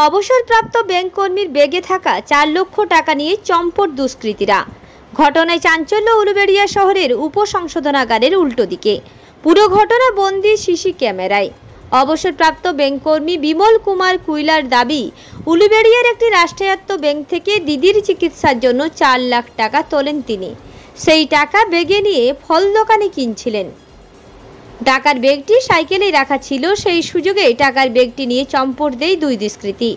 অবসরপ্রাপ্ত ব্যাংক কর্মীর ব্যাগে থাকা 4 লক্ষ টাকা নিয়ে চম্পট দুষ্কৃতীরা। ঘটনায় চাঞ্চল্য উলুবেড়িয়া শহরের উপসংশোধনাগারের উল্টো দিকে। পুরো ঘটনা বন্দী সিসি ক্যামেরায়। অবসরপ্রাপ্ত ব্যাংক কর্মী বিমল কুমার কুইলার দাবি, উলুবেড়িয়ার একটি রাষ্ট্রায়ত্ত ব্যাংক থেকে দিদির চিকিৎসার জন্য 4 লাখ টাকা তোলেন তিনি। সেই টাকা ব্যাগে নিয়ে ফল দোকানে কিনছিলেন। টাকার ব্যাগটি সাইকেলেই রাখা ছিল, সেই সুযোগে টাকার ব্যাগটি নিয়ে চম্পট দেয় দুই দুষ্কৃতী।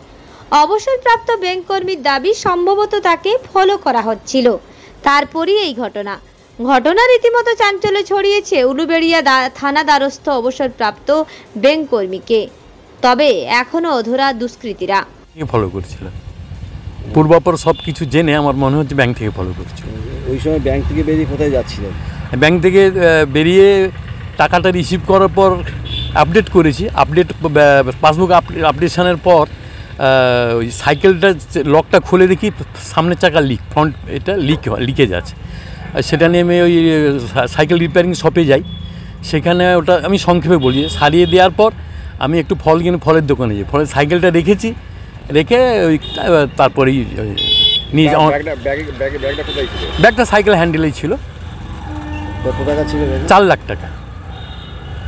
অবসরপ্রাপ্ত ব্যাংক কর্মীর দাবি, সম্ভবত তাকে ফলো করা হচ্ছিল, তারপরই এই ঘটনা রীতিমতো চাঞ্চল্য ছড়িয়েছে উলুবেড়িয়া থানা দ্বারস্থ অবসরপ্রাপ্ত ব্যাংক কর্মীকে। তবে এখনো অধরা দুষ্কৃতীরা। ফলো করছিল, পূর্বাপর সব কিছু জেনে আমার মনে হচ্ছে ব্যাংক থেকে ফলো করছিল। ওই সময় ব্যাংক থেকে বেরিয়ে কোথায় যাচ্ছিলেন? ব্যাংক থেকে বেরিয়ে টাকাটা রিসিভ করার পর আপডেট করেছি। পাসবুক আপডেশনের পর ওই সাইকেলটা লকটা খুলে দেখি সামনের চাকা ফ্রন্ট এটা লিকেজ আছে। সেটা নিয়ে আমি ওই সাইকেল রিপেয়ারিং শপে যাই। সেখানে ওটা আমি সংক্ষেপে বলি, সারিয়ে দেওয়ার পর আমি একটু ফল কিনে ফলের দোকানে যাই। ফলের সাইকেলটা রেখে ওই তারপরেই নিয়ে ব্যাগটা সাইকেল হ্যান্ডেলেই ছিল। কত টাকা ছিল? 4 লাখ টাকা।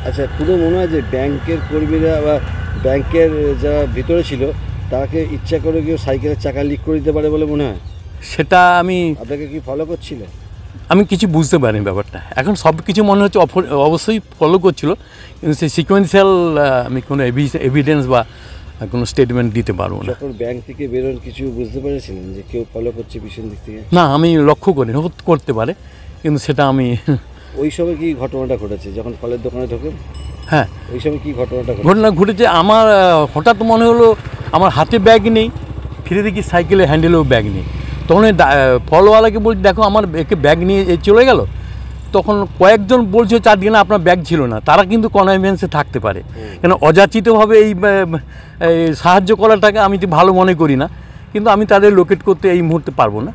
আচ্ছা, পুরো মনে হয় যে ব্যাংকের কর্মীরা বা ব্যাংকের যারা ভিতরে ছিল তাকে ইচ্ছা করে কেউ সাইকেলের চাকা লিক করে দিতে পারে বলে মনে হয়? সেটা আমি আপনাকে কি ফলো করছিল? আমি কিছু বুঝতে পারিনি ব্যাপারটা। এখন সব কিছু মনে হচ্ছে অবশ্যই ফলো করছিল, কিন্তু সেই সিকোয়েন্সিয়াল আমি কোনো এভিডেন্স বা কোনো স্টেটমেন্ট দিতে পারবো না। যখন ব্যাংক থেকে বেরোন কিছু বুঝতে পেরেছিলেন যে কেউ ফলো করছে পিছন দিক থেকে? না, আমি লক্ষ্য করিনি, করতে পারে, কিন্তু সেটা আমি ওই সময় কি ঘটনাটা ঘটেছে যখন ফলের দোকানে ঢোকেন? হ্যাঁ, ওই সময় কি ঘটনা ঘটেছে আমার হঠাৎ মনে হলো আমার হাতে ব্যাগ নেই, ফিরে দেখি সাইকেলের হ্যান্ডেলেও ব্যাগ নেই। তখন ফলওয়ালাকে বলছি, দেখো আমার একে ব্যাগ নিয়ে চলে গেল। তখন কয়েকজন বলছে চারদিকে না আপনার ব্যাগ ছিল না। তারা কিন্তু কনভিন্সে থাকতে পারে, কেন অযাচিতভাবে এই সাহায্য করাটাকে আমি ভালো মনে করি না, কিন্তু আমি তাদের লোকেট করতে এই মুহূর্তে পারবো না।